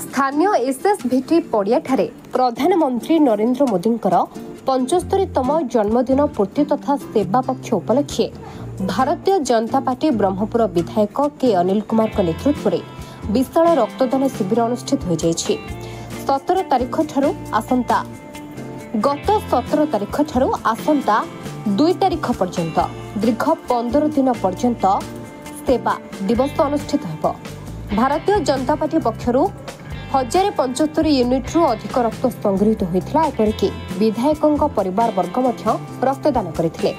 स्थानीय एसएसभिटी पड़ियाठारे प्रधानमंत्री नरेंद्र मोदींकर 75तम जन्मदिन पूर्ति तथा सेवा पक्ष उपलक्षे भारतीय जनता पार्टी ब्रह्मपुर विधायक के अनिल कुमार नेतृत्व में विशाल रक्तदान शिविर अनुष्ठित हो जाएगी। 17 तारिख ठारू आसंता गत 17 तारिख ठारू आसंता 2 तारिख पर्यंत दीर्घ 15 दिन पर्यंत सेवा दिवस अनुष्ठित हो। भारतीय जनता पार्टी पक्षरू 1075 यूनिट रु अधिक रक्त संग्रहित होता। एपरिक विधायकों परिवार वर्ग रक्तदान करते।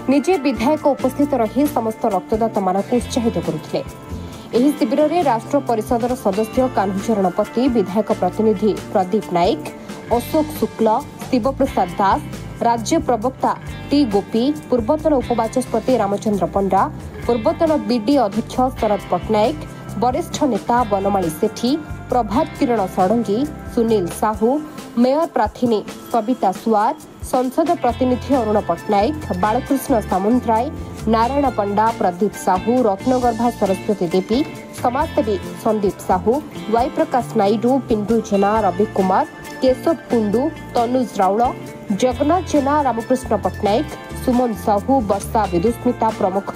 निजे विधायक उपस्थित रही समस्त रक्तदाता मानक उत्साहित करुଥିଲେ। ଏହି ଶିବିରରେ ରାଷ୍ଟ୍ର ପରିଷଦର ସଦସ୍ୟ କାହ୍ନୁଚରଣ ପତି, ବିଧାୟକ ପ୍ରତିନିଧି ପ୍ରଦୀପ ନାୟକ, ଅଶୋକ ଶୁକ୍ଲ, ଶିବପ୍ରସାଦ ଦାସ, ରାଜ୍ୟ ପ୍ରବକ୍ତା ଟି ଗୋପୀ, ପୂର୍ବତନ ଉପବାଚସ୍ପତି ରାମଚନ୍ଦ୍ର ପଣ୍ଡା, ପୂର୍ବତନ ବିଡି ଅଧ୍ୟକ୍ଷ ଶରଦ ପଟ୍ଟନାୟକ, वरिष्ठ नेता बनमाली सेठी, प्रभात किरण षडंगी, सुनील साहू, मेयर प्रार्थिनी सविता सुआर, संसद प्रतिनिधि अरुण पट्टनायक, बालकृष्ण सामुंतराय, नारायण पंडा, प्रदीप साहू, रत्नगर्भा सरस्वती देवी, समाजसेवी संदीप साहू, वाई प्रकाश नायडू, पिंडू जेना, रवि कुमार, केशव कुंडू, तनुज राउल, जगन्नाथ जेना, रामकृष्ण पट्टनायक, सुमन साहू, वर्षा विदुस्मिता प्रमुख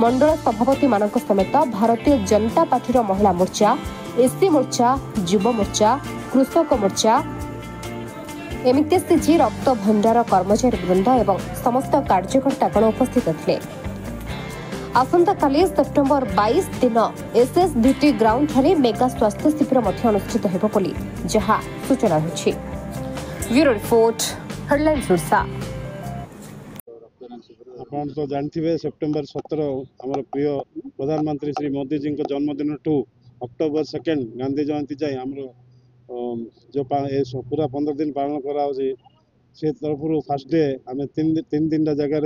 मंडल सभापति मानक समेत भारतीय जनता पार्टी महिला मोर्चा, एससी मोर्चा, युव मोर्चा, कृषक मोर्चा, एमटीसीजी रक्त भंडार कर्मचारी वृंद एवं समस्त कार्यकर्तागण उपस्थित थे। आसंता काली सेप्टेम्बर 22 दिन एसएसभिटी ग्राउंड ठारे मेगा स्वास्थ्य शिविर अनुष्ठित हो बोली जहां सूचना होछि। Bureau report, headlines Odisha. आप तो जानते सेप्टेम्बर 17 आम प्रिय प्रधानमंत्री श्री मोदी जी जन्मदिन ठू अक्टोबर 2 गांधी जयंती जाए आम जो पूरा 15 दिन पालन करा से तरफ फास्ट डे आम तीन दिन जगह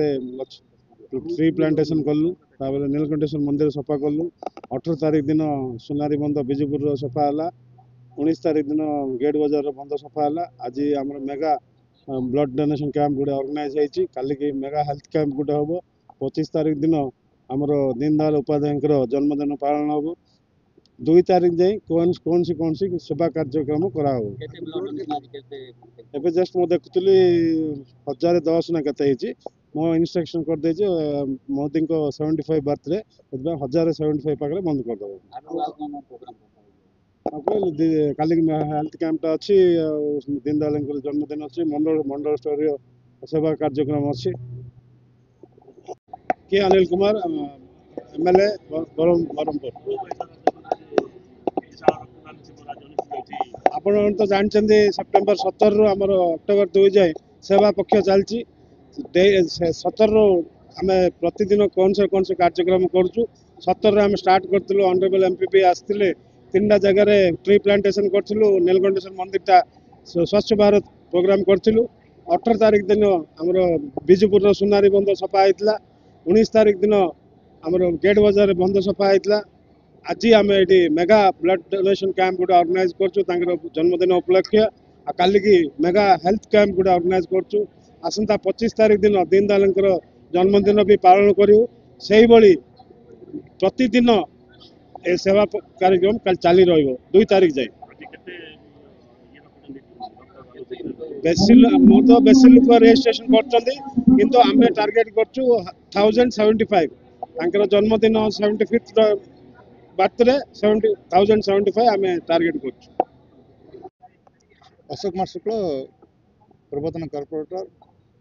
ट्री प्लांटेशन कलु, नीलकंठेश्वर मंदिर सफा कलु। 18 तारिख दिन सोनारी बंध बिजुपुर सफा है। 19 तारिख दिन गेट बजार बंध सफा है। आज आम मेगा ब्लड डोनेशन कैंप गुटे ऑर्गेनाइज होती। काली की मेगा हेल्थ कैंप गुटे हम। 25 तारिख दिन आमर दीनदयाल उपाध्याय जन्मदिन पालन हम। 2 तारिख जाए कौन सी सेवा कार्यक्रम करा एबे जस्ट मो देखुली 1010 ना केते मो इंस्ट्रक्शन कर दे मोदी को 75 बर्थडे 1075 पाखे बंद कर काली हेल्थ कैंप अच्छी दीनदयाल जन्मदिन अच्छी मंडल स्तरीय सेवा कार्यक्रम अच्छी। के अनिल कुमार एमएलए बरहमपुर। आपण तो जानते सेप्टेम्बर 17 रु आमर अक्टोबर 2 जाए सेवा पक्ष चलती। 17 रु आम प्रतिदिन कौन से कार्यक्रम करूँ। 17 आम स्टार्ट करूँ। ऑनरेबल एमपीपी आसते 3टा जगह ट्री प्लांटेशन करूँ। नीलकंठेश्वर मंदिरटा स्वच्छ भारत प्रोग्राम करूँ। 18 तारिख दिन आमर बिजुपुर सोनारी बंध सफा होता। 19 तारिख दिन आमर गेट बजार बंध सफा होता। आज आम ये मेगा ब्लड डोनेशन कैंप गोटे ऑर्गेनाइज कर जन्मदिन उपलक्ष्य। काली की मेगा हेल्थ कैंप गोटे ऑर्गेनाइज कर। आसंता 25 तारिख दिन दीनदयाल जन्मदिन भी पालन करूँ। से भाई प्रतिदिन ए सेवा कार्यक्रम कल चली रही 2 तारिख जाए। मो तो बेसी लोक रेजिस्ट्रेशन कर आम टार्गेट कर 1075 जन्मदिन 75th बर्थडे 1075 आम टार्गेट कर। अशोक कुमार शुक्ल पूर्वतन कॉर्पोरेटर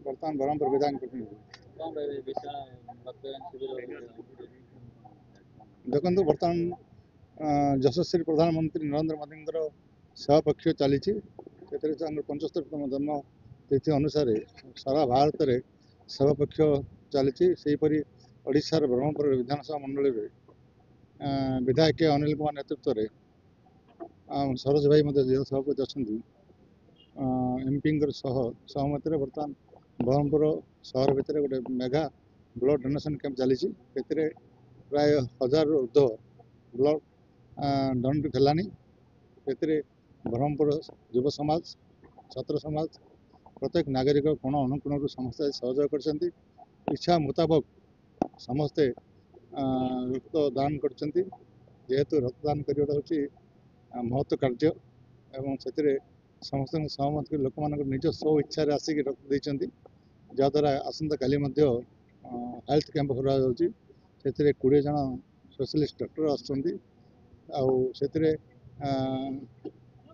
बर्तमान ब्रह्मपुर विधायक देखो बर्तमान यशस्वी प्रधानमंत्री नरेंद्र मोदी सहपक्ष चली 75तम जन्म तिथि अनुसार सारा भारत में सहपक्ष चली। सेहीपरि ओडिशार ब्रह्मपुर विधानसभा मंडल में विधायक अनिल कुमार नेतृत्व में सरोज भाई सभापति अच्छा एमपी सहमत बर्तमान ब्रह्मपुर सहर भितर गोटे मेगा ब्लड डोनेशन कैंप चली। प्राय 1000 ऊर्ध्व ब्लड डोनेट है। ब्रह्मपुर युव समाज, छात्र समाज, प्रत्येक नागरिक कोण अनुकोण समस्त सहयोग कर इच्छा मुताबक समस्ते रक्तदान कर। जेहेतु रक्तदान करवा महत्व कार्य एवं से समस्त सहमत कर लोक मान निज स्व इच्छा आसिक रक्त देते जहाद्वारा आसंता काली हेल्थ कैंप कर 20 जन स्पेशलिस्ट डॉक्टर आते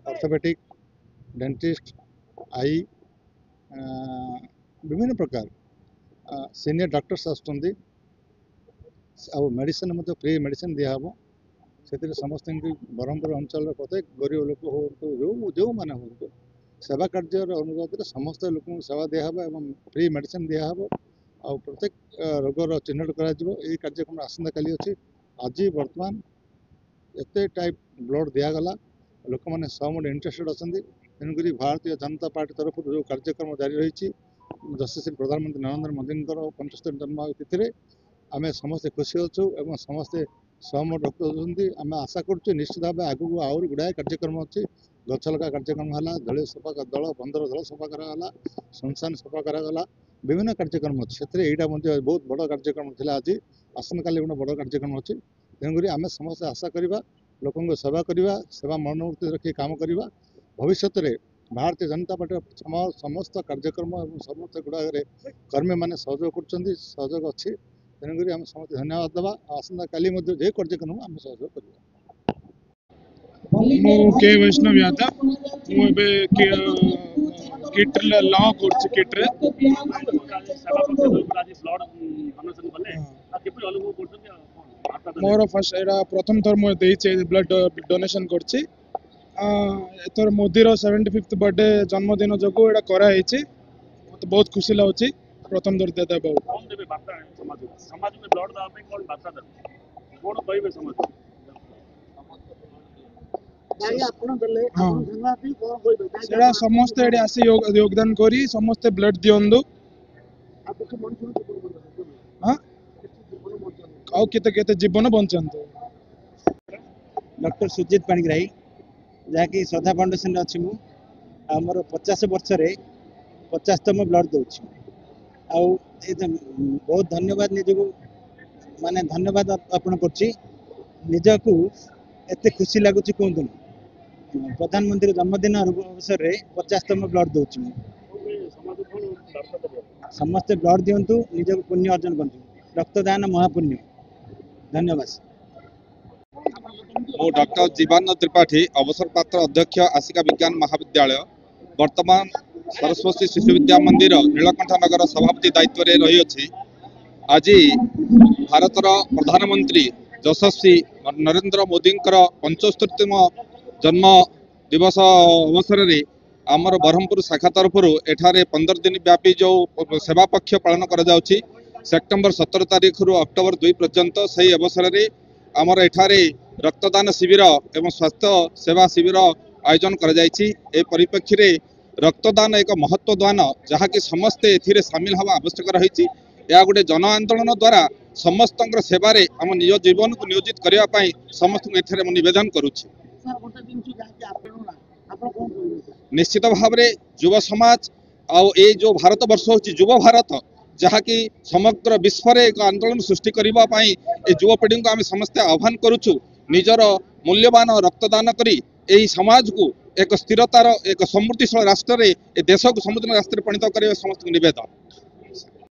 ऑर्थोपेडिक डेंटिस्ट आई विभिन्न प्रकार सीनियर डॉक्टर्स आसुँच मेडिसिन फ्री मेडिसिन दिहब से समस्त ब्रह्मपुर अंचल प्रत्येक गरीब लोक हो जो मैंने हूँ सेवा कार्य अनुरोध समस्त लोक सेवा दिहब एवं फ्री मेडिसिन दिहब आ प्रत्येक रोगर चिन्हट कार्यक्रम आसंता काली अच्छी आज बर्तमान एत टाइप ब्लड दिगला लोक मैंने सब इंटरेस्टेड अच्छा तेणुक भारतीय जनता पार्टी तरफ जो कार्यक्रम जारी रही यशस्वी प्रधानमंत्री नरेंद्र मोदी 75 जन्म तिथि आम समस्ते खुशी अच्छु एवं समस्ते सहमत रक्त देते आम आशा करुँ निश्चित भाव आगू आहरी गुड़ाए कार्यक्रम अच्छी गछ लगा कार्यक्रम है दल सफा दल बंदर दल सफा कराला श्मशान सफा कराला विभिन्न कार्यक्रम अच्छे से यहाँ बहुत बड़ कार्यक्रम था आज आसन काली गोटे बड़ कार्यक्रम अच्छी तेणुक आम समस्त आशा करवा लोक सेवा करवा सेवा मनोवृत्ति रखी काम करवा भविष्य में भारतीय जनता पार्टी समस्त कार्यक्रम और समस्त गुड़ाक कर्मी मैंने सहयोग कर अच्छी तेणुक आम समस्त धन्यवाद देवा आसंता काली जे कार्यक्रम आम सहयोग करवा के वैष्णव यादव मुझे किट लॉ कोर्स किट रे मोर फर्स्ट एरा प्रथम थर मुझे देइचे ब्लड डोनेशन करछि एथर मोदी रो 75th बर्थडे जन्मदिन जको एटा करा हेछि तो बहुत खुशी लागछि प्रथम थर देता बहुत कौन देबे बार्ता है समाज में ब्लड दावा पे कौन बार्ता देबे कौन कहबे समाज सेड़ा समस्त एडे आसी योगदान करी समस्त ब्लड दियंदु हां आउ केते केते जीवन बंचंतु डॉक्टर सुजीत पाणिग्राही जहाँकि श्रद्धा फाउंडेशन अच्छी मोर 50 वर्ष 50तम ब्लड दूसरी बहुत धन्यवाद निजक माने धन्यवाद अर्पण करजक एत खुशी लगुच कहतु प्रधानमंत्री जन्मदिन अवसर में 50तम ब्लड दूसरी समस्ते ब्लड दिंतु निजक पुण्य अर्जन करूँ रक्तदान महापुण्य धन्यवाद मो डॉक्टर जीवानंद त्रिपाठी अवसरप्राप्त अध्यक्ष आसिका विज्ञान महाविद्यालय वर्तमान सरस्वती शिशु विद्या मंदिर नीलकंठ नगर सभापति दायित्व रे रही अछि आज भारतर प्रधानमंत्री यशस्वी नरेंद्र मोदी 75तम जन्म दिवस अवसर में आमर ब्रह्मपुर शाखा तरफ एठारे 15 दिन व्यापी जो सेवा पक्ष पालन करा जाउछि सेप्टेम्बर 17 तारीख रु अक्टोबर 2 पर्यंत सही अवसर में आमर एठारे रक्तदान शिविर एवं स्वास्थ्य सेवा शिविर आयोजन करा जाइछि ए परिप्रेक्षी रे रक्तदान एक महत्वदान जहाँकि समस्ते एथिरे सामिल हवा आवश्यक रही यह गोटे जन आंदोलन द्वारा समस्त सेवारे आम निज जीवन को नियोजित करने समस्त नवेदन करुच्ची निश्चित भाव में युव समाज आउ ए जो भारत वर्ष होची युव भारत जहाँकि समग्र विश्व में एक आंदोलन सृष्टि करने युवपीढ़ी को आम समस्ते आह्वान करुचु निजर मूल्यवान रक्तदान करी यही समाज को एक स्थिरतार एक समृद्धिशाली राष्ट्र देश को समृद्ध राष्ट्र परिणत करने समस्त निवेदन।